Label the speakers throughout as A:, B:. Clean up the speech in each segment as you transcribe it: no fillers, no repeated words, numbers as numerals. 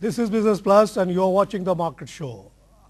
A: This is Business Plus and you're watching the Market Show.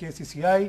A: KCCI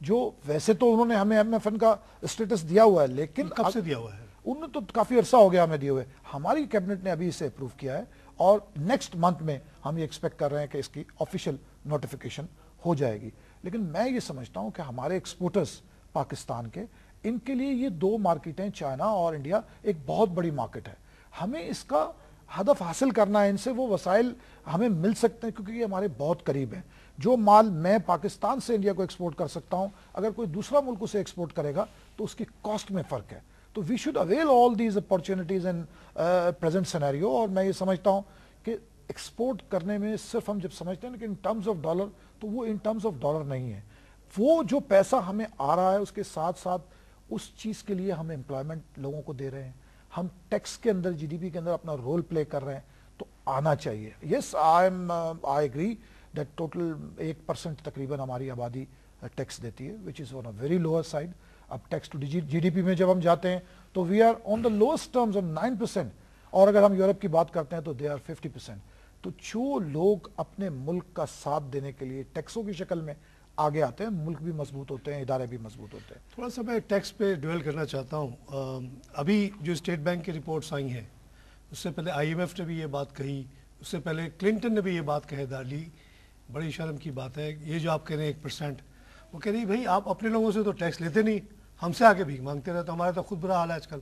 B: جو ویسے تو انہوں نے ہمیں MFN کا اسٹیٹس دیا ہوا ہے، لیکن
A: کب سے دیا ہوا ہے؟
B: انہوں نے تو کافی عرصہ ہو گیا ہمیں دیے ہوئے. ہماری کیبنٹ نے ابھی اسے اپروو کیا ہے اور نیکسٹ منتھ میں ہم یہ ایکسپیکٹ کر رہے ہیں کہ اس کی آفیشیل نوٹیفیکیشن ہو جائے گی. لیکن میں یہ سمجھتا ہوں کہ ہمارے ایکسپورٹرز پاکستان کے، ان کے لیے یہ دو مارکیٹیں چائنا اور انڈیا ایک بہت بڑی مارکیٹ ہے. ہمیں اس کا ہدف حاصل کرنا ہے، ان سے وہ وسائل ہمیں مل سکتے ہیں کیونکہ یہ ہمارے بہت قریب ہیں. جو مال میں پاکستان سے انڈیا کو ایکسپورٹ کر سکتا ہوں، اگر کوئی دوسرا ملک اسے ایکسپورٹ کرے گا تو اس کی کاسٹ میں فرق ہے. تو we should avail all these opportunities in present scenario. اور میں یہ سمجھتا ہوں کہ ایکسپورٹ کرنے میں صرف ہم جب سمجھتے ہیں کہ ان ٹرمز آف ڈالر، تو وہ ان ٹرمز آف ڈالر نہیں ہے. وہ جو پیسہ ہمیں آ رہا ہے اس کے ساتھ ساتھ اس چیز کے لیے ہم امپلائمنٹ لوگوں کو دے رہے ہیں، ہم ٹیکس کے اندر GDP کے اندر اپنا رول پلے کر رہے ہیں، تو آنا چاہیے. یس آئی ایگری دیٹ ٹوٹل 1% تقریباً ہماری آبادی ٹیکس دیتی ہے، وچ از آن اے ویری لوور سائڈ. اب ٹیکس ٹو GDP میں جب ہم جاتے ہیں تو we are on the lowest terms آن 9%، اور اگر ہم یورپ کی بات کرتے ہیں تو دے آر 50%. تو جو لوگ اپنے ملک کا ساتھ دینے کے لیے ٹیکسوں کی شکل میں آگے آتے ہیں، ملک بھی مضبوط ہوتے ہیں، ادارے بھی مضبوط ہوتے ہیں.
A: تھوڑا سا میں ٹیکس پہ ڈویل کرنا چاہتا ہوں. ابھی جو اسٹیٹ بینک کی رپورٹس آئی ہیں، اس سے پہلے IMF نے بھی یہ بات کہی، اس سے پہلے کلنٹن نے بھی یہ بات کہہ ڈالی. بڑی شرم کی بات ہے یہ جو آپ کہہ رہے ہیں 1%، وہ کہہ رہی بھائی آپ اپنے لوگوں سے تو ٹیکس لیتے نہیں، ہم سے آگے بھی مانگتے رہے. تو ہمارا تو خود برا حال ہے آج کل،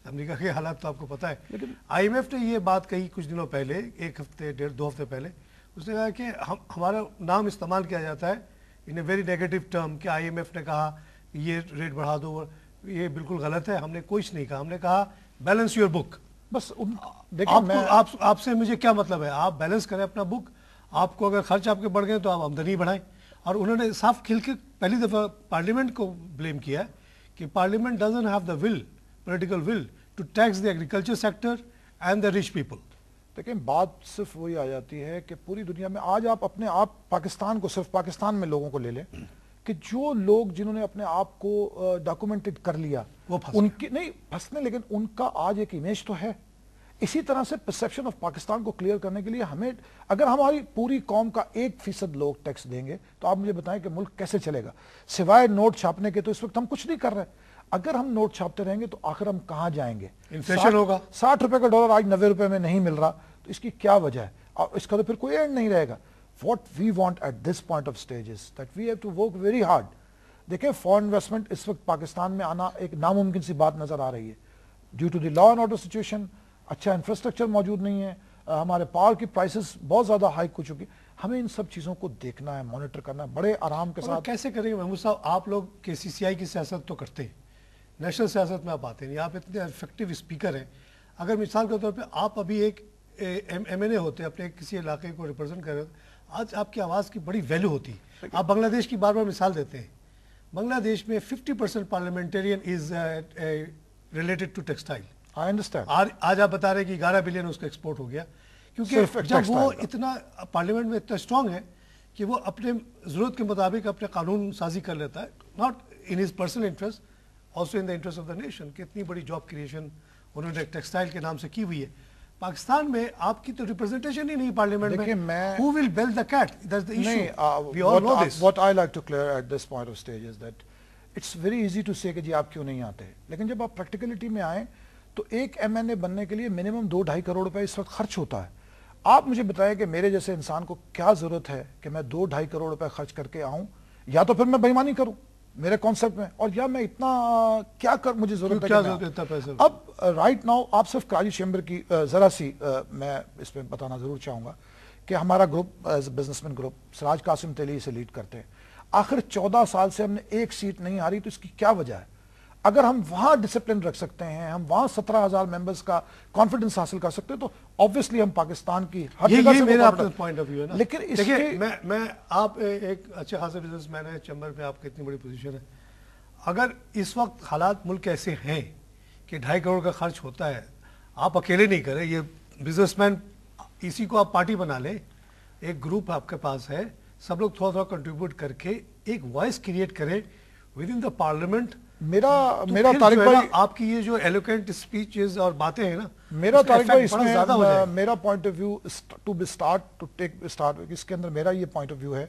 A: امریکہ کے حالات تو آپ کو پتہ ہے. لیکن IMF نے یہ بات کہی کچھ دنوں پہلے، 1 ہفتے 1.5 ہفتے پہلے. اس نے کہا کہ ہمارا نام استعمال کیا جاتا ہے ان اے ویری نیگیٹو ٹرم کہ IMF نے کہا یہ ریٹ بڑھا دو. یہ بالکل غلط ہے. ہم نے کچھ نہیں کہا، ہم نے کہا بیلنس یور بک.
B: بس
A: آپ سے مجھے کیا مطلب ہے؟ آپ بیلنس کریں اپنا بک. آپ کو اگر خرچ آپ کے بڑھ گئے تو آپ آمدنی بڑھائیں. اور انہوں نے صاف کھل کے پہلی دفعہ پارلیمنٹ کو بلیم کیا کہ parliament doesn't have the will, political will to tax the agriculture sector and the rich people.
B: لیکن بات صرف وہی آ جاتی ہے کہ پوری دنیا میں آج آپ پاکستان کو، صرف پاکستان میں لوگوں کو لے لیں کہ جو لوگ جنہوں نے اپنے آپ کو ڈاکومنٹڈ کر لیا،
A: وہ
B: ان کی نہیں پھنسنے، لیکن ان کا آج ایک امیج تو ہے. اسی طرح سے پرسیپشن آف پاکستان کو کلیئر کرنے کے لیے ہمیں، اگر ہماری پوری قوم کا 1% لوگ ٹیکس دیں گے تو آپ مجھے بتائیں کہ ملک کیسے چلے گا؟ سوائے نوٹ چھاپنے کے تو اس وقت ہم کچھ نہیں کر رہے. اگر ہم نوٹ چھاپتے رہیں گے تو آخر ہم کہاں جائیں گے؟
A: انفلیشن ہوگا.
B: 60 روپے کا ڈالر آج 90 روپے میں نہیں مل رہا، تو اس کی کیا وجہ ہے؟ اور اس کا تو پھر کوئی اینڈ نہیں رہے گا. What we want at this point of stage is that we have to work very hard. دیکھیں فارن انویسٹمنٹ اس وقت پاکستان میں آنا ایک ناممکن سی بات نظر آ رہی ہے due to the law and order situation. اچھا انفراسٹرکچر موجود نہیں ہے، ہمارے پاور کی پرائسز بہت زیادہ ہائیک ہو چکی. ہمیں ان سب چیزوں کو دیکھنا ہے، مانیٹر کرنا ہے بڑے آرام کے ساتھ.
A: کیسے کریں گے محمود صاحب؟ آپ لوگ KCCI کی سیاست تو کرتے ہیں، نیشنل سیاست میں آپ آتے ہیں، آپ اتنے افیکٹو اسپیکر ہیں. اگر مثال کے طور پہ آپ ابھی ایک MNA ہوتے، اپنے کسی علاقے کو ریپرزینٹ کر رہے ہیں، آج آپ کی آواز کی بڑی ویلیو ہوتی. آپ بنگلہ دیش کی بار بار مثال دیتے ہیں. بنگلہ دیش میں 50% parliamentarian is related to textile.
B: I understand.
A: آج آپ بتا رہے ہیں کہ 11 بلین اس کا ایکسپورٹ ہو گیا، کیونکہ جب وہ اتنا پارلیمنٹ میں اتنا اسٹرانگ ہے کہ وہ اپنے ضرورت کے مطابق اپنے قانون سازی کر لیتا ہے، not in his personal interest, also in the interest of the nation. کہ اتنی بڑی جاب کریشن انہوں نے ٹیکسٹائل کے نام سے کی ہوئی ہے. پاکستان میں آپ کی تو ریپرزنٹیشن ہی نہیں پارلیمنٹ میں. Who will bell the cat? That's the issue. We all know this.
B: What I like to clear at this point of stage is that it's very easy to say کہ جی آپ کیوں نہیں آتے، لیکن جب آپ پریکٹیکلٹی میں آئیں تو ایک MNA بننے کے لیے منیمم 2-2.5 کروڑ روپے اس وقت خرچ ہوتا ہے. آپ مجھے بتائیں کہ میرے جیسے انسان کو کیا ضرورت ہے کہ میں 2-2.5 کروڑ روپے خرچ کر کے آؤں، یا تو پھر میں بےایمانی کروں میرے کانسیپٹ میں، اور یا میں اتنا کیا کر مجھے ضرورت ہے. اب رائٹ ناؤ آپ صرف کراچی چیمبر کی ذرا سی میں اس پہ بتانا ضرور چاہوں گا کہ ہمارا group as a businessman group, Siraj Kasim Teli سے لیڈ کرتے ہیں. آخر 14 سال سے ہم نے ایک سیٹ نہیں ہاری، تو اس کی کیا وجہ ہے؟ اگر ہم وہاں ڈسپلن رکھ سکتے ہیں، ہم وہاں 17,000 ممبرز کا کانفیڈنس حاصل کر سکتے ہیں، تو obviously ہم پاکستان کی ہر جگہ سے
A: میرا پوائنٹ آف ویو ہے نا.
B: لیکن اس کے
A: میں آپ ایک اچھے خاصے بزنس مین ہیں، چیمبر میں آپ کی اتنی بڑی پوزیشن ہے. اگر اس وقت حالات ملک ایسے ہیں کہ 2.5 کروڑ کا خرچ ہوتا ہے، آپ اکیلے نہیں کریں، یہ بزنس مین اسی کو آپ پارٹی بنا لیں، ایک گروپ آپ کے پاس ہے، سب لوگ تھوڑا تھوڑا کنٹریبیوٹ کر کے ایک وائس کریٹ کریں ود ان دا پارلیمنٹ.
B: میرا طارق بھائی،
A: آپ کی یہ جو ایلوکینٹ اسپیچز اور باتیں ہیں نا،
B: میرا طارق بھائی اس میں میرا point of view to take start اس کے اندر میرا یہ پوائنٹ آف ویو ہے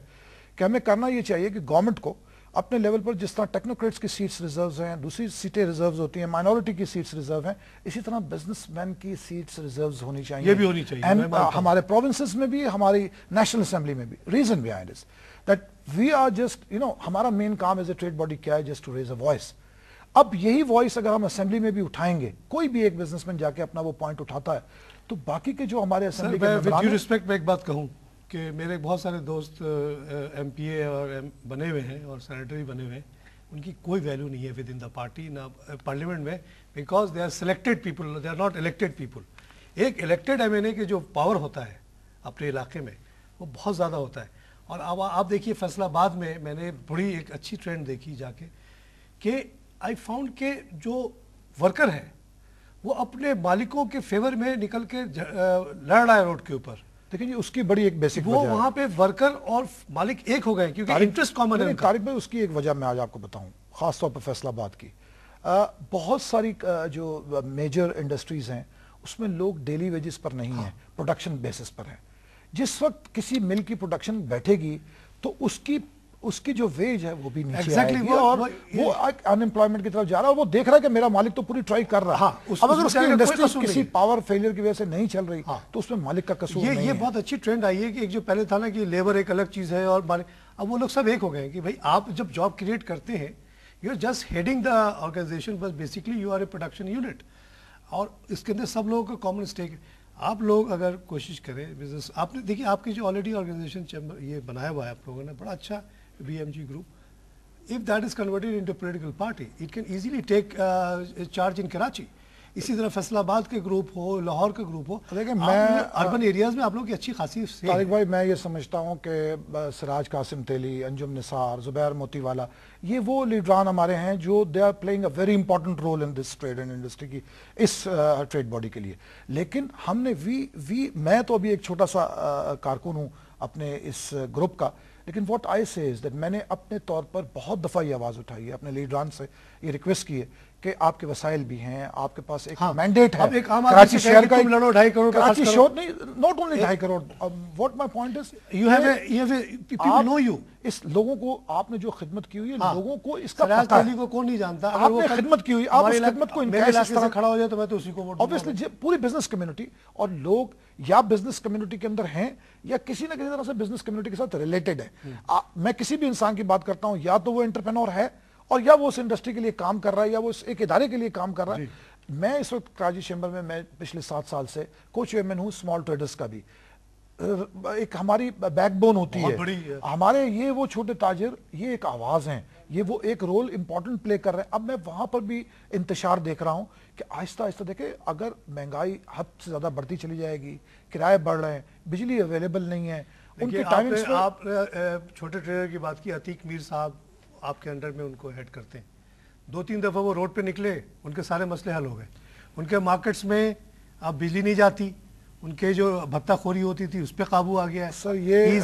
B: کہ ہمیں کرنا یہ چاہیے کہ گورنمنٹ کو اپنے لیول پر جس طرح ٹیکنوکریٹس کی سیٹس ریزروز ہیں, دوسری سیٹیں ریزروز ہوتی ہیں, مائنورٹی کی سیٹس ریزرو ہیں, اسی طرح بزنس مین کی سیٹس ریزروز ہونی چاہیے.
A: یہ بھی ہونی چاہیے
B: ہمارے پروونسز میں بھی, ہماری نیشنل اسمبلی میں بھی. Reason behind is that we are just ہمارا مین کام ایز اے ٹریڈ باڈی کیا ہے, just to raise a voice. اب یہی وائس اگر ہم اسمبلی میں بھی اٹھائیں گے, کوئی بھی ایک بزنس مین جا کے اپنا وہ پوائنٹ اٹھاتا ہے, تو باقی کے جو ہمارے اسمبلی کے
A: ممبران ہیں, رسپیکٹ میں ایک بات کہوں کہ میرے بہت سارے دوست ایم پی اے اور بنے ہوئے ہیں اور سینیٹری بنے ہوئے ہیں, ان کی کوئی ویلیو نہیں ہے ود ان دا پارٹی نہ پارلیمنٹ میں, because they are selected people, they are not elected people. ایک الیکٹڈ ایم این اے کے جو پاور ہوتا ہے اپنے علاقے میں وہ بہت زیادہ ہوتا ہے. اور اب آپ دیکھیے فیصل آباد میں نے بڑی ایک اچھی ٹرینڈ دیکھی جا کے کہ آئی فاؤنڈ کہ جو ورکر ہے وہ اپنے مالکوں کے فیور میں نکل کے لڑ رہا ہے روڈ کے اوپر.
B: دیکھیں جی اس کی بڑی ایک بیسک
A: وہ وہاں پہ ورکر اور مالک ایک ہو گئے کیونکہ انٹرسٹ کامن ہے.
B: طارق بھائی اس کی ایک وجہ میں آج آپ کو بتاؤں, خاص طور پر فیصل آباد کی. بہت ساری جو میجر انڈسٹریز ہیں اس میں لوگ ڈیلی ویجز پر نہیں ہیں, پروڈکشن بیسس پر ہیں. جس وقت کسی مل کی پروڈکشن بیٹھے گی تو اس کی جو ویج ہے وہ بھی نیچے آئے گی, اور وہ ان امپلائمنٹ کی طرف جا رہا ہے. وہ دیکھ رہا ہے کہ میرا مالک تو پوری ٹرائی کر رہا ہے. اب اگر اس کی انڈسٹری کسی پاور فیلئر کی وجہ سے نہیں چل رہی تو اس میں مالک کا قصور نہیں ہے.
A: یہ بہت اچھی ٹرینڈ آئی ہے کہ ایک جو پہلے تھا نا کہ لیبر ایک الگ چیز ہے اور مالک, اب وہ لوگ سب ایک ہو گئے ہیں کہ بھائی آپ جب جاب کریٹ کرتے ہیں you are just heading the organization, بس basically you are a production unit, اور اس کے اندر سب لوگوں کا کامن اسٹیک. آپ لوگ اگر کوشش کریں بزنس, آپ نے دیکھیے آپ کی جو آلریڈی آرگنائزیشن چیمبر یہ بنایا ہوا ہے آپ لوگوں نے, بڑا اچھا B M G group, if that is converted into a political party it can easily take charge in Karachi. اسی طرح فیصل آباد کے گروپ ہو, لاہور کے گروپ ہو,
B: لیکن میں
A: اربن ایریاز میں آپ لوگ کی اچھی خاصی.
B: طارق بھائی میں یہ سمجھتا ہوں کہ سراج قاسم تیلی, انجم نثار, زبیر موتی والا, یہ وہ لیڈران ہمارے ہیں جو they are playing a very important role in this trade and industry کی, اس ٹریڈ باڈی کے لیے. لیکن ہم نے میں تو ابھی ایک چھوٹا سا کارکن ہوں اپنے اس گروپ کا, لیکن واٹ آئی سے از دیٹ میں نے اپنے طور پر بہت دفعہ یہ آواز اٹھائی ہے, اپنے لیڈران سے یہ ریکویسٹ کی ہے کہ آپ کے وسائل بھی ہیں, آپ کے پاس ایک مینڈیٹ ہے.
A: کراچی شہر کا لڑو 2.5 کروڑ,
B: کراچی شہر نہیں, not only 2.5 crore. What my point is
A: you have people know you.
B: اس لوگوں کو آپ نے جو خدمت کی ہوئی ہے, لوگوں کو اس کا پتہ ہے.
A: کو کون نہیں جانتا,
B: آپ نے خدمت کی ہوئی, آپ اس خدمت کو
A: انکریج اس طرح کھڑا ہو جائے تو میں تو اسی کو ووٹ دوں گا.
B: obviously پوری بزنس کمیونٹی, اور لوگ یا بزنس کمیونٹی کے اندر ہیں یا کسی نہ کسی طرح سے بزنس کمیونٹی کے ساتھ ریلیٹڈ ہے. میں کسی بھی انسان کی بات کرتا ہوں, یا تو وہ انٹرپرینور ہے اور یا وہ اس انڈسٹری کے لیے کام کر رہا ہے یا وہ اس ایک ادارے کے لیے کام کر رہا ہے. میں اس وقت کراچی چیمبر میں پچھلے 7 سال سے کو چیئرمین ہوں اسمال ٹریڈرز کا بھی. ایک ہماری بیک بون ہوتی ہے ہمارے, یہ وہ چھوٹے تاجر, یہ ایک آواز ہیں, یہ وہ ایک رول امپورٹنٹ پلے کر رہے ہیں. اب میں وہاں پر بھی انتشار دیکھ رہا ہوں کہ آہستہ آہستہ دیکھیں, اگر مہنگائی حد سے زیادہ بڑھتی چلی جائے گی, کرائے بڑھ رہے ہیں, بجلی اویلیبل نہیں ہے, ان کے ٹائمنگز میں.
A: آپ چھوٹے ٹریڈر کی بات کی, عتیق میر صاحب آپ کے انڈر میں ان کو ہیڈ کرتے ہیں. 2-3 دفعہ وہ روڈ پہ نکلے, ان کے سارے مسئلے حل ہو گئے. ان کے مارکیٹس میں اب بجلی نہیں جاتی, ان کے جو بھتہ خوری ہوتی تھی اس پہ قابو آ گیا ہے.
B: سر یہ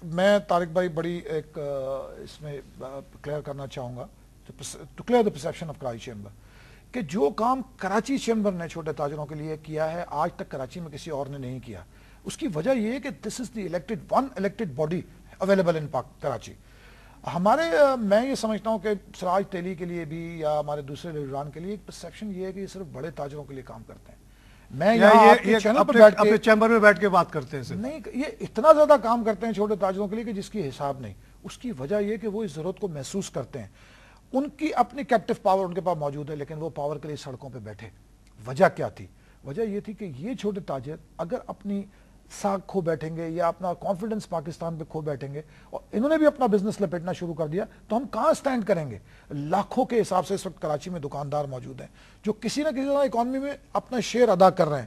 B: میں طارق بھائی بڑی ایک اس میں کلیئر کرنا چاہوں گا, to clear the perception of Karachi chamber, کہ جو کام کراچی چیمبر نے چھوٹے تاجروں کے لیے کیا ہے آج تک کراچی میں کسی اور نے نہیں کیا. اس کی وجہ یہ ہے کہ this is the elected body available in Karachi. ہمارے میں یہ سمجھتا ہوں کہ سراج تیلی کے لیے بھی یا ہمارے دوسرے لیڈران کے لیے ایک پرسیپشن یہ ہے کہ یہ صرف بڑے تاجروں کے لیے کام کرتے ہیں. میں
A: اپنے چیمبر میں بیٹھ کے بات کرتے ہیں
B: نہیں, یہ اتنا زیادہ کام کرتے ہیں چھوٹے تاجروں کے لیے کہ جس کی حساب نہیں. اس کی وجہ یہ کہ وہ اس ضرورت کو محسوس کرتے ہیں. ان کی اپنی کیپٹو پاور ان کے پاس موجود ہے, لیکن وہ پاور کے لیے سڑکوں پہ بیٹھے. وجہ کیا تھی؟ وجہ یہ تھی کہ یہ چھوٹے تاجر اگر اپنی ساکھ کھو بیٹھیں گے یا اپنا کانفیڈنس پاکستان پہ کھو بیٹھیں گے, اور انہوں نے بھی اپنا بزنس لپیٹنا شروع کر دیا, تو ہم کہاں سٹینڈ کریں گے؟ لاکھوں کے حساب سے اس وقت کراچی میں دکاندار موجود ہیں جو کسی نہ کسی طرح اکانومی میں اپنا شیئر ادا کر رہے ہیں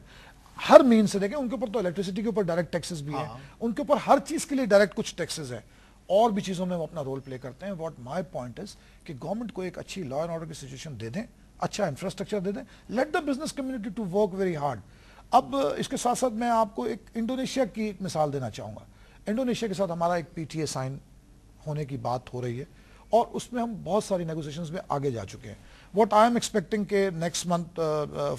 B: ہر مین سے. دیکھیں ان کے اوپر تو الیکٹریسٹی کے اوپر ڈائریکٹ ٹیکسز بھی ہیں, ان کے اوپر ہر چیز کے لیے ڈائریکٹ کچھ ٹیکسز ہیں, اور بھی چیزوں میں وہ اپنا رول پلے کرتے ہیں. واٹ مائی پوائنٹ از کہ گورنمنٹ کو ایک اچھی لا اینڈ آرڈر کی سچویشن دے دیں, اچھا انفراسٹرکچر دے دیں, let the business community to work very hard. اب اس کے ساتھ ساتھ میں آپ کو ایک انڈونیشیا کی ایک مثال دینا چاہوں گا. انڈونیشیا کے ساتھ ہمارا ایک پی ٹی اے سائن ہونے کی بات ہو رہی ہے, اور اس میں ہم بہت ساری نیگوسیشنز میں آگے جا چکے ہیں. واٹ آئی ایم ایکسپیکٹنگ کہ نیکسٹ منتھ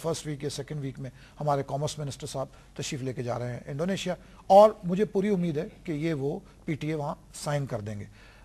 B: فرسٹ ویک یا سیکنڈ ویک میں ہمارے کامرس منسٹر صاحب تشریف لے کے جا رہے ہیں انڈونیشیا, اور مجھے پوری امید ہے کہ یہ وہ پی ٹی اے وہاں سائن کر دیں گے.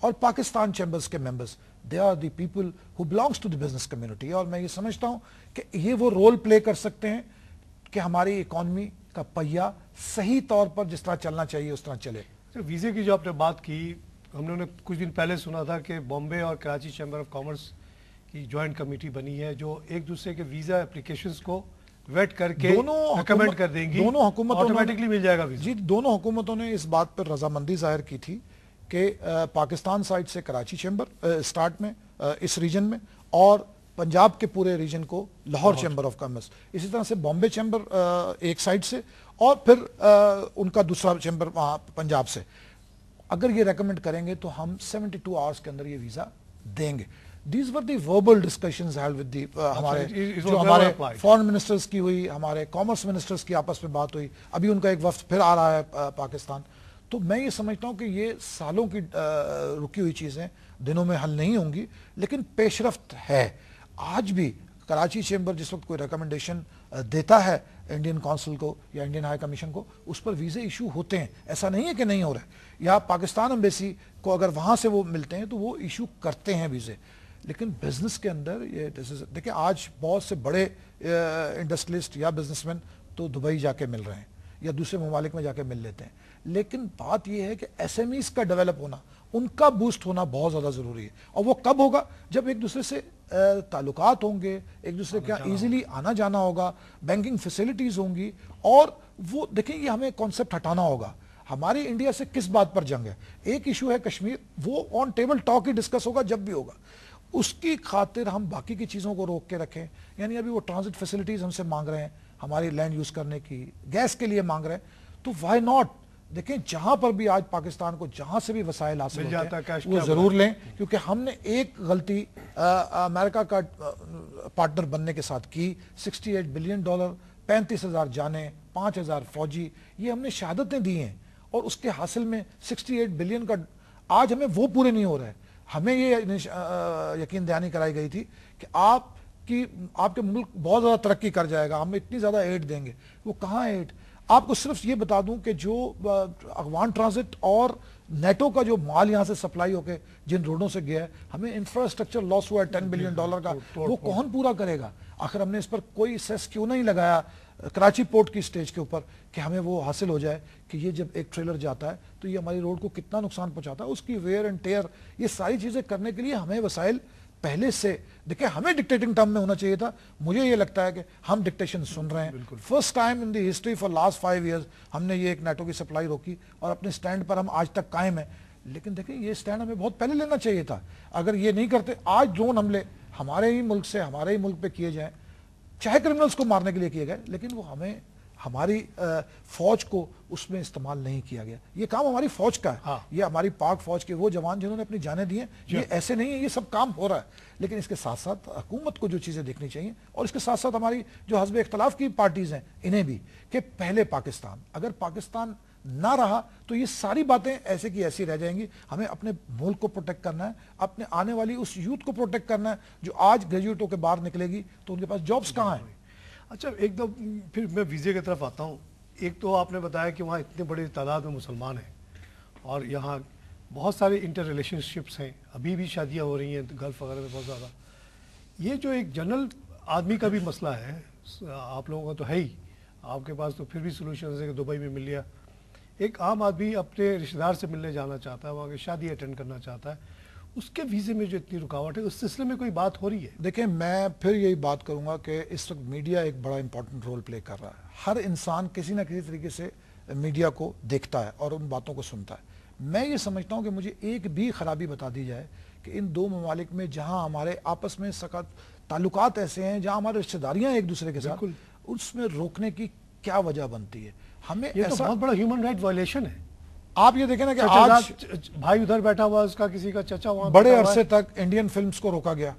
B: اور پاکستان چیمبرز کے members they are the people who belongs to the business community, اور میں یہ سمجھتا ہوں کہ یہ وہ رول پلے کر سکتے ہیں کہ ہماری اکانومی کا پہیا صحیح طور پر جس طرح چلنا چاہیے اس طرح چلے.
A: ویزے کی جو آپ نے بات کی, ہم نے کچھ دن پہلے سنا تھا کہ بامبے اور کراچی چیمبر آف کامرس کی جوائنٹ کمیٹی بنی ہے جو ایک دوسرے کے ویزا اپلیکیشنز کو ویٹ کر کے ریکمینڈ کر دیں گی,
B: دونوں حکومتوں
A: آٹومیٹکلی مل جائے گا ویزا.
B: جی, دونوں حکومتوں نے اس بات پر رضامندی ظاہر کی تھی کہ پاکستان سائڈ سے کراچی چیمبر اسٹارٹ میں اس ریجن میں, اور پنجاب کے پورے ریجن کو لاہور چیمبر آف کامرس, اسی طرح سے بامبے چیمبر ایک سائڈ سے, اور پھر ان کا دوسرا چیمبر وہاں پنجاب سے. اگر یہ ریکمینڈ کریں گے تو ہم 72 آورز کے اندر یہ ویزا دیں گے. These were the verbal discussions held with the ہمارے فورن منسٹرز کی ہوئی, ہمارے کامرس منسٹرز کی آپس میں بات ہوئی, ابھی ان کا ایک وفد پھر آ رہا ہے پاکستان. تو میں یہ سمجھتا ہوں کہ یہ سالوں کی رکی ہوئی چیزیں دنوں میں حل نہیں ہوں گی, لیکن پیش رفت ہے. آج بھی کراچی چیمبر جس وقت کوئی ریکمنڈیشن دیتا ہے انڈین کونسل کو یا انڈین ہائی کمیشن کو, اس پر ویزے ایشو ہوتے ہیں, ایسا نہیں ہے کہ نہیں ہو رہا ہے. یا پاکستان ایمبیسی کو اگر وہاں سے وہ ملتے ہیں تو وہ ایشو کرتے ہیں ویزے. لیکن بزنس کے اندر یہ دیکھیں آج بہت سے بڑے انڈسٹریلسٹ یا بزنس مین تو دبئی جا کے مل رہے ہیں یا دوسرے ممالک میں جا کے مل لیتے ہیں, لیکن بات یہ ہے کہ ایس ایم ایز کا ڈیولپ ہونا, ان کا بوسٹ ہونا بہت زیادہ ضروری ہے. اور وہ کب ہوگا؟ جب ایک دوسرے سے تعلقات ہوں گے, ایک دوسرے کا ایزیلی آنا جانا ہوگا, بینکنگ فیسلٹیز ہوں گی. اور وہ دیکھیں یہ ہمیں کانسیپٹ ہٹانا ہوگا. ہماری انڈیا سے کس بات پر جنگ ہے؟ ایک ایشو ہے کشمیر, وہ آن ٹیبل ٹاک ہی ڈسکس ہوگا جب بھی ہوگا. اس کی خاطر ہم باقی کی چیزوں کو روک کے رکھیں. یعنی ابھی وہ ٹرانزٹ فیسلٹیز ہم سے مانگ رہے ہیں, ہماری لینڈ یوز کرنے کی, گیس کے لیے مانگ رہے ہیں, تو وائی ناٹ. دیکھیں جہاں پر بھی آج پاکستان کو جہاں سے بھی وسائل حاصل ہوتے ہیں وہ ضرور لیں, کیونکہ ہم نے ایک غلطی امریکہ کا پارٹنر بننے کے ساتھ کی. $68 بلین, 35,000 جانیں, 5,000 فوجی, یہ ہم نے شہادتیں دی ہیں, اور اس کے حاصل میں 68 بلین کا آج ہمیں وہ پورے نہیں ہو رہے. ہمیں یہ یقین دہانی کرائی گئی تھی کہ آپ کے ملک بہت زیادہ ترقی کر جائے گا, ہم اتنی زیادہ ایڈ دیں گے. وہ کہاں ایڈ؟ آپ کو صرف یہ بتا دوں کہ جو افغان ٹرانزٹ اور نیٹو کا جو مال یہاں سے سپلائی ہو کے جن روڈوں سے گیا ہے, ہمیں انفراسٹرکچر لاس ہوا ہے $10 بلین کا, وہ کون پورا کرے گا؟ آخر ہم نے اس پر کوئی سیس کیوں نہیں لگایا کراچی پورٹ کی سٹیج کے اوپر کہ ہمیں وہ حاصل ہو جائے کہ یہ جب ایک ٹریلر جاتا ہے تو یہ ہماری روڈ کو کتنا نقصان پہنچاتا ہے, اس کی ویئر اینڈ ٹیئر, یہ ساری چیزیں کرنے کے لیے ہمیں وسائل پہلے سے دیکھیں. ہمیں ڈکٹیٹنگ ٹرم میں ہونا چاہیے تھا. مجھے یہ لگتا ہے کہ ہم ڈکٹیشن سن رہے ہیں. First time in the history for last 5 years ہم نے یہ ایک نیٹو کی سپلائی روکی, اور اپنے سٹینڈ پر ہم آج تک قائم ہیں. لیکن دیکھیں یہ سٹینڈ ہمیں بہت پہلے لینا چاہیے تھا. اگر یہ نہیں کرتے, آج ڈرون حملے ہمارے ہی ملک سے ہمارے ہی ملک پہ کیے جائیں, چاہے کرمنلز کو مارنے کے لیے کیے گئے, لیکن وہ ہماری فوج کو اس میں استعمال نہیں کیا گیا. یہ کام ہماری فوج کا ہے, یہ ہماری پاک فوج کے وہ جوان جنہوں نے اپنی جانیں دی ہیں. یہ ایسے نہیں ہے, یہ سب کام ہو رہا ہے. لیکن اس کے ساتھ ساتھ حکومت کو جو چیزیں دیکھنی چاہیے, اور اس کے ساتھ ساتھ ہماری جو حزب اختلاف کی پارٹیز ہیں انہیں بھی, کہ پہلے پاکستان, اگر پاکستان نہ رہا تو یہ ساری باتیں ایسے کی ایسی رہ جائیں گی. ہمیں اپنے ملک کو پروٹیکٹ کرنا ہے, اپنے آنے والی اس یوتھ کو پروٹیکٹ کرنا ہے جو آج گریجویٹ ہو کے باہر نکلے گی تو ان کے پاس جابز کہاں ہیں.
A: اچھا, ایک دم پھر میں ویزے کی طرف آتا ہوں. ایک تو آپ نے بتایا کہ وہاں اتنے بڑی تعداد میں مسلمان ہیں, اور یہاں بہت سارے انٹر ریلیشن شپس ہیں, ابھی بھی شادیاں ہو رہی ہیں گلف وغیرہ میں بہت زیادہ. یہ جو ایک جنرل آدمی کا بھی مسئلہ ہے, آپ لوگوں کا تو ہے ہی, آپ کے پاس تو پھر بھی سولوشنز ہے کہ دبئی میں مل لیا. ایک عام آدمی اپنے رشتہ دار سے ملنے جانا چاہتا ہے, وہاں کی شادی اٹینڈ کرنا چاہتا ہے, اس کے ویزے میں جو اتنی رکاوٹ ہے, اس سلسلے میں کوئی بات ہو رہی ہے؟
B: دیکھیں میں پھر یہی بات کروں گا کہ اس وقت میڈیا ایک بڑا امپورٹنٹ رول پلے کر رہا ہے. ہر انسان کسی نہ کسی طریقے سے میڈیا کو دیکھتا ہے اور ان باتوں کو سنتا ہے. میں یہ سمجھتا ہوں کہ مجھے ایک بھی خرابی بتا دی جائے کہ ان دو ممالک میں جہاں ہمارے آپس میں تعلقات ایسے ہیں, جہاں ہمارے رشتہ داریاں ایک دوسرے کے ساتھ, اس میں روکنے کی کیا وجہ بنتی ہے؟ ہمیں
A: یہ تو بہت بڑا ہیومن رائٹ وائلیشن ہے.
B: آپ یہ دیکھیں نا کہ آج
A: بھائی ادھر بیٹھا ہوا, اس کا کسی کا چچا وہاں
B: بڑے عرصے تک انڈین فلمز کو روکا گیا,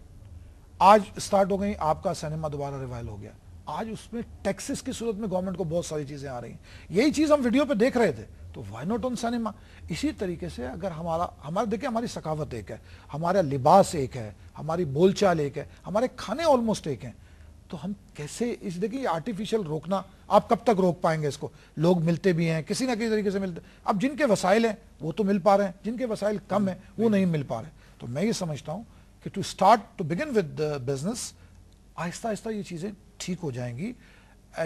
B: آج سٹارٹ ہو گئی, آپ کا سینما دوبارہ ریوائل ہو گیا. آج اس میں ٹیکسز کی صورت میں گورنمنٹ کو بہت ساری چیزیں آ رہی ہیں. یہی چیز ہم ویڈیو پہ دیکھ رہے تھے, تو وائی ناٹ آن سینما. اسی طریقے سے اگر ہمارا دیکھیں ہماری ثقافت ایک ہے, ہمارا لباس ایک ہے, ہماری بول چال ایک ہے, ہمارے کھانے آلموسٹ ایک ہیں. تو ہم کیسے اس دیکھیں یہ آرٹیفیشل روکنا آپ کب تک روک پائیں گے اس کو؟ لوگ ملتے بھی ہیں کسی نہ کسی طریقے سے ملتے، اب جن کے وسائل ہیں وہ تو مل پا رہے ہیں، جن کے وسائل کم ہیں وہ نہیں مل پا رہے. تو میں یہ سمجھتا ہوں کہ ٹو بگن ود بزنس آہستہ آہستہ یہ چیزیں ٹھیک ہو جائیں گی.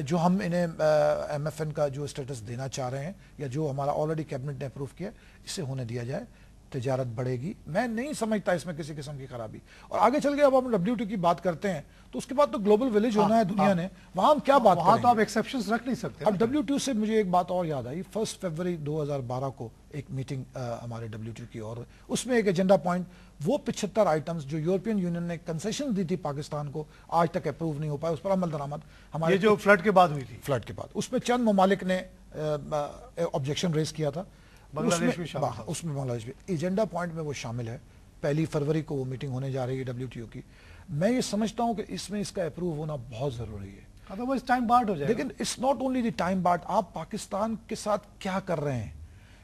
B: جو ہم انہیں ایم ایف این کا جو اسٹیٹس دینا چاہ رہے ہیں یا جو ہمارا آلریڈی کیبنٹ نے اپروو کیا اسے ہونے دیا جائے، تجارت بڑھے گی. میں نہیں سمجھتا اس میں کسی قسم کی خرابی. اور آگے چل کے اب ہم WTO کی بات کرتے ہیں تو اس کے بعد تو گلوبل ولیج ہونا ہے دنیا نے، وہاں ہم کیا بات کریں گے؟
A: وہاں تو آپ ایکسیپشنز رکھ نہیں سکتے.
B: اب WTO سے مجھے ایک بات اور یاد آئی. 1 فروری 2012 کو ایک میٹنگ ہمارے WTO کی، اور اس میں ایک ایجنڈا پوائنٹ وہ 75 آئٹمز جو یورپین یونین نے کنسیشن دی تھی پاکستان کو آج تک اپروو نہیں ہو پائے، اس پر عمل درآمد ہمارے
A: یہ جو فلڈ کے بعد ہوئی تھی،
B: فلڈ کے بعد اس میں چند ممالک نے آبجیکشن ریز کیا تھا.
A: بنگلہ دیش بھی شامل تھا.
B: اس میں بنگلہ دیش بھی ایجنڈا پوائنٹ میں وہ شامل ہے. 1 فروری کو وہ میٹنگ ہونے جا رہی ہے WTO کی. میں یہ سمجھتا ہوں کہ اس میں اس کا اپروو ہونا بہت ضروری ہے.
A: ادروائز ٹائم بارڈ ہو جائے گا.
B: لیکن it's not only the time barred. آپ پاکستان کے ساتھ کیا کر رہے ہیں؟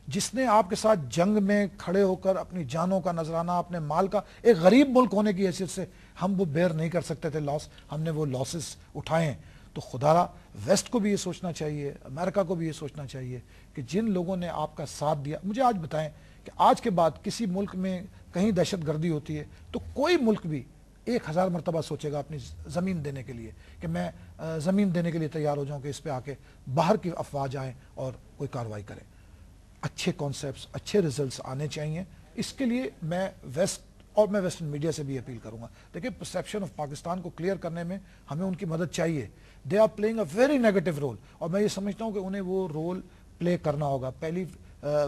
B: جس نے آپ کے ساتھ جنگ میں کھڑے ہو کر اپنی جانوں کا نذرانہ، اپنے مال کا، ایک غریب ملک ہونے کی حیثیت سے ہم وہ بیئر نہیں کر سکتے تھے لاس، ہم نے وہ لاسز اٹھائے ہیں. تو خدا را ویسٹ کو بھی یہ سوچنا چاہیے، امریکہ کو بھی یہ سوچنا چاہیے کہ جن لوگوں نے آپ کا ساتھ دیا. مجھے آج بتائیں کہ آج کے بعد کسی ملک میں کہیں دہشت گردی ہوتی ہے تو کوئی ملک بھی 1000 مرتبہ سوچے گا اپنی زمین دینے کے لیے کہ میں زمین دینے کے لیے تیار ہو جاؤں کہ اس پہ آ کے باہر کی افواج آئیں اور کوئی کارروائی کریں. اچھے کانسیپٹس، اچھے ریزلٹس آنے چاہیے. اس کے لیے میں ویسٹرن میڈیا سے بھی اپیل کروں گا. دیکھیں پرسیپشن آف پاکستان کو کلیئر کرنے میں ہمیں ان کی مدد چاہیے. They are playing a very negative role, اور میں یہ سمجھتا ہوں کہ انہیں وہ رول پلے کرنا ہوگا. 1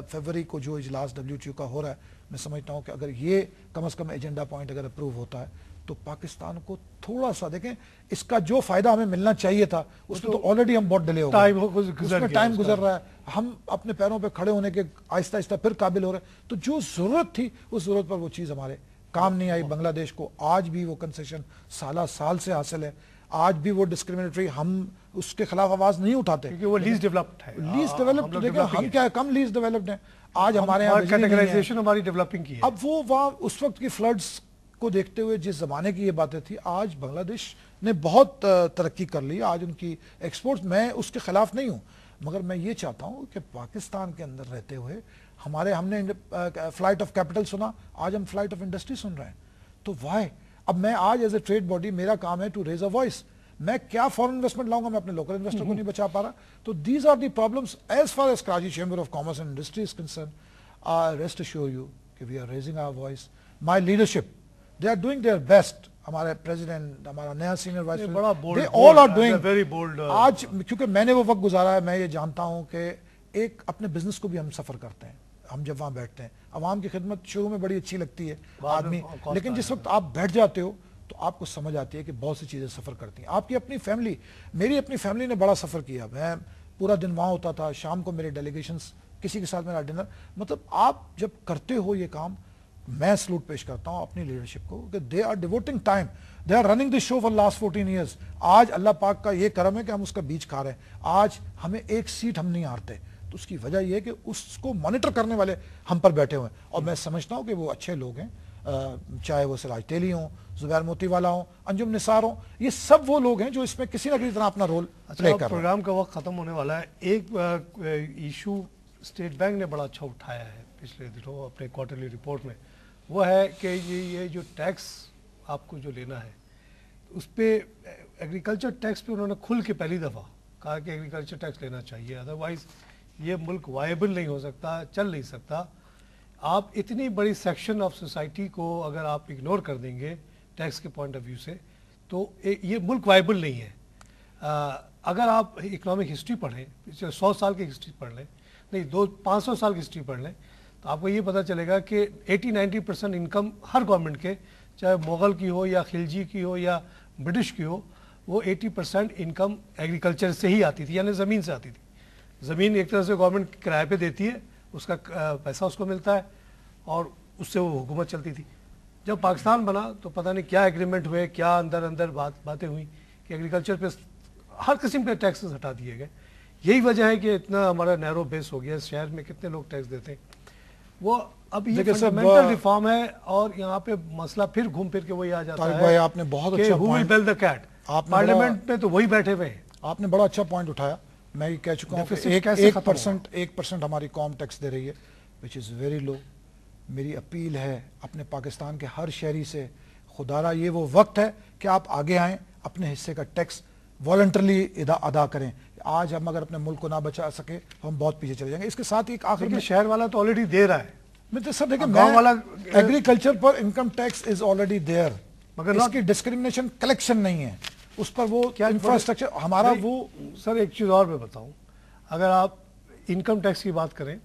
B: فروری کو جو اجلاس WTO کا ہو رہا ہے، میں سمجھتا ہوں کہ اگر یہ کم از کم ایجنڈا پوائنٹ اگر اپروو ہوتا ہے تو پاکستان کو تھوڑا سا دیکھیں اس کا جو فائدہ ہمیں ملنا چاہیے تھا اس میں تو آلریڈی ہم بہت ڈیلے ہو گئے، اس میں ٹائم گزر رہا ہے. ہم اپنے پیروں پہ کھڑے ہونے کے آہستہ آہستہ پھر قابل ہو رہے ہیں. تو جو ضرورت تھی اس ضرورت پر وہ چیز ہمارے کام نہیں آئی. بنگلہ دیش کو آج بھی وہ کنسیشن سال سے حاصل ہے. آج بھی وہ ڈسکریمنیٹری، ہم اس کے خلاف آواز نہیں اٹھاتے
A: کیونکہ وہ لیسٹ ڈیولپڈ ہے.
B: لیسٹ ڈیولپڈ، دیکھیں ہم کیا ہے، کم لیسٹ ڈیولپڈ ہیں. آج ہمارے یہاں
A: کیٹیگرائزیشن ہماری ڈیولپنگ کی ہے.
B: اب وہ وہاں اس وقت کی فلڈز کو دیکھتے ہوئے جس زمانے کی یہ باتیں تھی، آج بنگلہ دیش نے بہت ترقی کر لی. آج ان کی ایکسپورٹس، میں اس کے خلاف نہیں ہوں، مگر میں یہ چاہتا ہوں کہ پاکستان کے اندر رہتے ہوئے ہم نے فلائٹ آف کیپٹل سنا، آج ہم فلائٹ آف انڈسٹری سن رہے ہیں. تو وائی؟ اب میں آج ایز اے ٹریڈ باڈی میرا کام ہے ٹو ریز اے وائس. میں کیا فورن انویسٹمنٹ لاؤں گا؟ میں اپنے لوکل انویسٹر کو نہیں بچا پا رہا. تو these are the problems as far as Karachi chamber of commerce and industry is concern. Rest assure you کہ we are raising our voice. My leadership they are doing their best. ہمارے president, ہمارا نیا senior vice president, they all are doing. آج کیونکہ میں نے وہ وقت گزارا ہے، میں یہ جانتا ہوں کہ ایک اپنے بزنس کو بھی ہم سفر کرتے ہیں. ہم جب وہاں بیٹھتے ہیں عوام کی خدمت شروع میں بڑی اچھی لگتی ہے آدمی، لیکن جس وقت آپ بیٹھ جاتے ہو تو آپ کو سمجھ آتی ہے کہ بہت سی چیزیں سفر کرتی ہیں. آپ کی اپنی فیملی، میری اپنی فیملی نے بڑا سفر کیا. میں پورا دن وہاں ہوتا تھا، شام کو میرے ڈیلیگیشنز، کسی کے ساتھ میرا ڈنر. مطلب آپ جب کرتے ہو یہ کام، میں سلوٹ پیش کرتا ہوں اپنی لیڈرشپ کو کہ they are devoting time, they are running the show for last 14 years. آج اللہ پاک کا یہ کرم ہے کہ ہم اس کا بیج کھا رہے ہیں. آج ہمیں ایک سیٹ ہم نہیں ہارتے. تو اس کی وجہ یہ ہے کہ اس کو مانیٹر کرنے والے ہم پر بیٹھے ہوئے ہیں. اور میں سمجھتا ہوں کہ وہ اچھے لوگ ہیں، چاہے وہ سراج تیلی ہوں، زبیر موتی والا ہوں، انجم نثار ہوں. یہ سب وہ لوگ ہیں جو اس میں کسی نہ کسی طرح اپنا رول پلے کر رہے ہیں.
A: پروگرام کا وقت ختم ہونے والا ہے. ایک ایشو اسٹیٹ بینک نے بڑا اچھا اٹھایا ہے پچھلے دنوں اپنے کوارٹرلی رپورٹ میں، وہ ہے کہ یہ جو ٹیکس آپ کو جو لینا ہے اس پہ ایگریکلچر ٹیکس پہ انہوں نے کھل کے پہلی دفعہ کہا کہ ایگریکلچر ٹیکس لینا چاہیے، ادروائز یہ ملک وائبل نہیں ہو سکتا، چل نہیں سکتا. آپ اتنی بڑی سیکشن آف سوسائٹی کو اگر آپ اگنور کر دیں گے ٹیکس کے پوائنٹ آف ویو سے تو یہ ملک وائبل نہیں ہے. اگر آپ اکنامک ہسٹری پڑھیں، 100 سال کی ہسٹری پڑھ لیں، نہیں 500 سال کی ہسٹری پڑھ لیں، تو آپ کو یہ پتہ چلے گا کہ 80-90% انکم ہر گورنمنٹ کے، چاہے مغل کی ہو یا خلجی کی ہو یا برٹش کی ہو، وہ 80% انکم ایگریکلچر سے ہی آتی تھی، یعنی زمین سے آتی تھی. زمین ایک طرح سے گورنمنٹ کرائے پہ دیتی ہے، اس کا پیسہ اس کو ملتا ہے اور اس سے وہ حکومت چلتی تھی. جب پاکستان بنا تو پتہ نہیں کیا ایگریمنٹ ہوئے، کیا اندر باتیں ہوئیں کہ ایگریکلچر پہ ہر قسم کے ٹیکسز ہٹا دیے گئے. یہی وجہ ہے کہ اتنا ہمارا نیرو بیس ہو گیا. شہر میں کتنے لوگ ٹیکس دیتے ہیں. وہ اب یہ فنڈامنٹل ریفارم ہے اور یہاں پہ مسئلہ پھر گھوم پھر کے وہی آ جاتا ہے
B: آپ نے بہت
A: کہ who will bell the cat. Parliament میں تو وہی بیٹھے ہوئے ہیں.
B: آپ نے بڑا اچھا پوائنٹ اٹھایا. میں یہ کہہ چکا ہوں کہ 1% ہماری قوم ٹیکس دے رہی ہے which is very low. میری اپیل ہے اپنے پاکستان کے ہر شہری سے, خدارا یہ وہ وقت ہے کہ آپ آگے آئیں, اپنے حصے کا ٹیکس والنٹرلی ادا کریں. آج ہم اگر اپنے ملک کو نہ بچا سکے ہم بہت پیچھے چلے جائیں گے. اس کے ساتھ ایک آخر میں
A: شہر والا تو آلریڈی دے رہا ہے.
B: میں سر دیکھیں, گاؤں والا ایگریکلچر پر income tax is already there, مگر اس کی ڈسکریمنیشن کلیکشن نہیں ہے اس پر. وہ کیا انفراسٹرکچر ہمارا وہ.
A: سر ایک چیز اور میں بتاؤں, اگر آپ انکم ٹیکس کی بات کریں,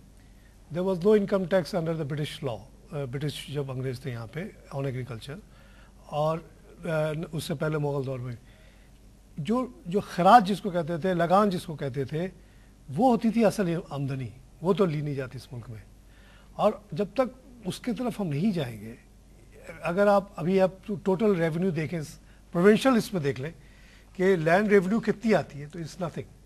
A: there was no income tax under the British law. British جب انگریز تھے یہاں پہ آن ایگریکلچر, اور اس سے پہلے مغل دور میں جو خراج جس کو کہتے تھے, لگان جس کو کہتے تھے, وہ ہوتی تھی اصل آمدنی, وہ تو لی نہیں جاتی اس ملک میں. اور جب تک اس کی طرف ہم نہیں جائیں گے, اگر آپ ابھی ٹوٹل ریونیو دیکھیں, پروونشل اس میں دیکھ لیں کہ لینڈ ریونیو کتنی آتی ہے, تو اٹس نتھنگ.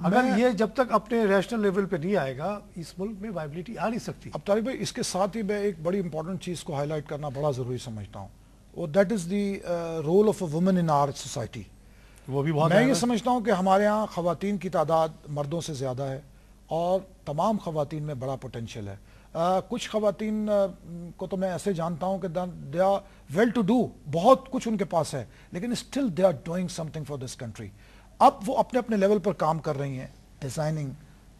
A: اگر یہ جب تک اپنے ریشنل لیول پہ نہیں آئے گا, اس ملک میں وائبلٹی آ نہیں سکتی.
B: اب طارق بھائی اس کے ساتھ ہی میں ایک بڑی امپورٹنٹ چیز کو ہائی لائٹ کرنا بڑا ضروری سمجھتا ہوں, اور that is the role of a woman in our society.
A: وہ بھی بہت,
B: میں یہ سمجھتا ہوں کہ ہمارے ہاں خواتین کی تعداد مردوں سے زیادہ ہے, اور تمام خواتین میں بڑا پوٹینشیل ہے. کچھ خواتین کو تو میں ایسے جانتا ہوں کہ they are well to do, بہت کچھ ان کے پاس ہے, لیکن still they are doing something for this country. اب وہ اپنے اپنے لیول پر کام کر رہی ہیں. ڈیزائننگ,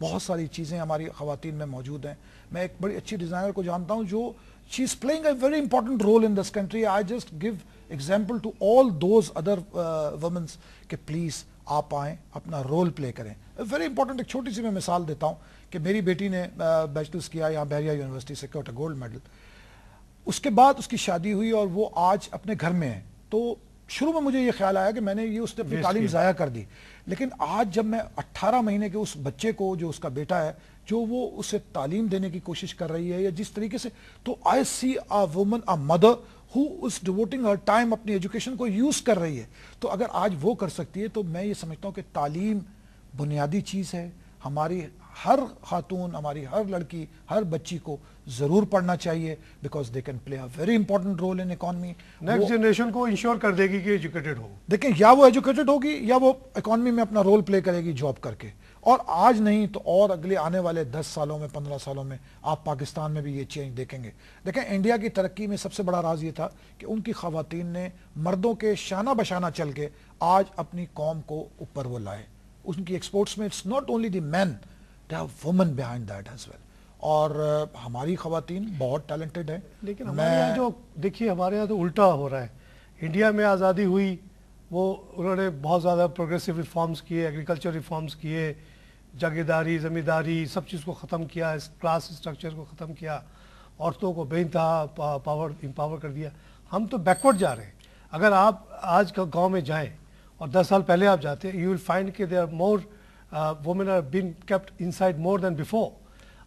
B: بہت ساری چیزیں ہماری خواتین میں موجود ہیں. میں ایک بڑی اچھی ڈیزائنر کو جانتا ہوں جو she is playing a very important role in this country. I just give example to all those other womens کہ پلیز آپ آئیں, اپنا رول پلے کریں. ویری امپورٹنٹ ایک چھوٹی سی میں مثال دیتا ہوں کہ میری بیٹی نے بیچلرس کیا یہاں بحریہ یونیورسٹی سے, گاٹ اے گولڈ میڈل. اس کے بعد اس کی شادی ہوئی اور وہ آج اپنے گھر میں ہے. تو شروع میں مجھے یہ خیال آیا کہ میں نے یہ اس نے اپنی تعلیم ضائع کر دی, لیکن آج جب میں 18 مہینے کے اس بچے کو, جو اس کا بیٹا ہے, جو وہ اسے تعلیم دینے کی کوشش کر رہی ہے یا جس طریقے سے, تو I see a woman, a mother who is devoting her time, اپنی ایجوکیشن کو یوز کر رہی ہے. تو اگر آج وہ کر سکتی ہے تو میں یہ سمجھتا ہوں کہ تعلیم بنیادی چیز ہے. ہماری ہر خاتون, ہماری ہر لڑکی, ہر بچی کو ضرور پڑھنا چاہیے, because they can play a very important role in economy.
A: Next generation کو انشور کر دے گی کہ ایجوکیٹڈ ہو.
B: دیکھیں, یا وہ ایجوکیٹڈ ہوگی یا وہ اکانومی میں اپنا رول پلے کرے گی جاب کر کے. اور آج نہیں تو اور اگلے آنے والے 10 سالوں میں, 15 سالوں میں آپ پاکستان میں بھی یہ چینج دیکھیں گے. دیکھیں, انڈیا کی ترقی میں سب سے بڑا راز یہ تھا کہ ان کی خواتین نے مردوں کے شانہ بشانہ چل کے آج اپنی قوم کو اوپر وہ لائے. ان کی ایکسپورٹس میں it's not only the man, they have woman behind that as well. اور ہماری خواتین بہت ٹیلنٹڈ ہیں.
A: لیکن ہمارے یہاں جو دیکھیے, ہمارے یہاں تو الٹا ہو رہا ہے. انڈیا میں آزادی ہوئی, وہ انہوں نے بہت زیادہ پروگریسو ریفارمز کیے, ایگریکلچر ریفارمز کیے, جاگیرداری, زمینداری, سب چیز کو ختم کیا, کلاس اسٹرکچر کو ختم کیا, عورتوں کو بے انتہا امپاور کر دیا. ہم تو بیکورڈ جا رہے ہیں. اگر آپ آج گاؤں میں جائیں اور 10 سال پہلے آپ جاتے, یو ول فائنڈ کہ they are more woman are being kept inside more than before.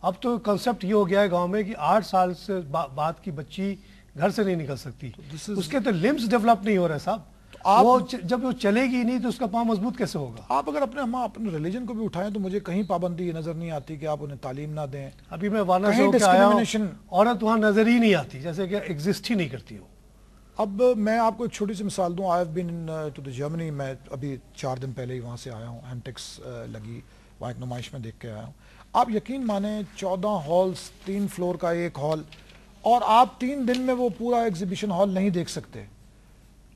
A: اب تو کنسیپٹ یہ ہو گیا ہے گاؤں میں کہ 8 سال سے بعد کی بچی گھر سے نہیں نکل سکتی, اس کے تو لمبس ڈیولپ نہیں ہو رہے صاحب. جب وہ چلے گی نہیں تو اس کا پاؤں مضبوط کیسے ہوگا؟
B: آپ اگر اپنے ریلیجن کو بھی اٹھائیں تو مجھے کہیں پابندی یہ نظر نہیں آتی کہ آپ انہیں تعلیم نہ دیں.
A: ابھی میں وانا سے ہو کے آیا ہوں, عورت وہاں نظر ہی نہیں آتی, جیسے کہ ایگزسٹ ہی نہیں کرتی ہو.
B: اب میں آپ کو ایک چھوٹی سی مثال دوں. I have been to the Germany. میں ابھی 4 دن پہلے ہی وہاں سے آیا ہوں. ہینٹیکس لگی, وہاں ایک نمائش میں دیکھ کے آیا ہوں. آپ یقین مانیں 14 ہالز, 3 فلور کا ایک ہال, اور آپ 3 دن میں وہ پورا ایگزیبیشن ہال نہیں دیکھ سکتے.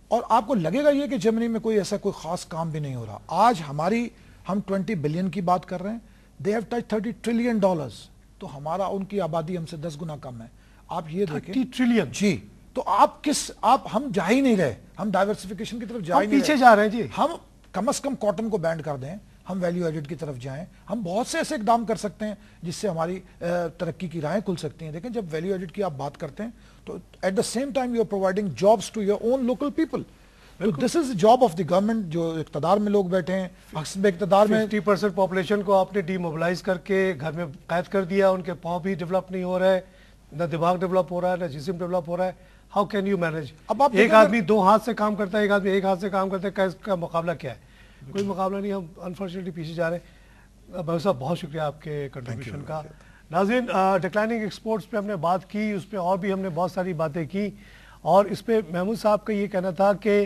B: اور آپ کو لگے گا یہ کہ جرمنی میں کوئی ایسا کوئی خاص کام بھی نہیں ہو رہا. آج ہم 20 بلین کی بات کر رہے ہیں. دے ہیو ٹچ $30 ٹریلین, تو ہمارا ان کی آبادی ہم سے 10 گنا کم ہے. آپ یہ دیکھیں
A: 30 ٹریلین.
B: جی, تو ہم جا ہی نہیں رہے, ہم ڈائیورسفیکیشن کی طرف جا ہی نہیں رہے,
A: پیچھے جا رہے ہیں. جی,
B: ہم کم از کم کاٹن کو بینڈ کر دیں, ہم ویلیو ایڈڈ کی طرف جائیں. ہم بہت سے ایسے اقدام کر سکتے ہیں جس سے ہماری ترقی کی راہیں کھل سکتی ہیں. دیکھیں, جب ویلیو ایڈڈ کی آپ بات کرتے ہیں تو at the same time you are providing jobs to your own local people. This is job of the government. جو اقتدار میں لوگ بیٹھے ہیں, اقتدار میں
A: 50% پاپولیشن کو آپ نے ڈی موبلائز کر کے گھر میں قید کر دیا. ان کے پاؤں بھی ڈیولپ نہیں ہو رہے, نہ دماغ ڈیولپ ہو رہا ہے, نہ جسم ڈیولپ ہو رہا ہے. How can you manage? اب ایک آدمی 2 ہاتھ سے کام کرتا ہے, ایک آدمی 1 ہاتھ سے کام کرتا ہے, اس کا مقابلہ کیا ہے؟ کوئی مقابلہ نہیں. ہم انفارچونیٹلی پیچھے جا رہے ہیں. بھائی صاحب, بہت شکریہ آپ کے کنٹریبیوشن کا. ناظرین, ڈکلائننگ ایکسپورٹس پہ ہم نے بات کی, اس پہ اور بھی ہم نے بہت ساری باتیں کی, اور اس پہ محمود صاحب کا یہ کہنا تھا کہ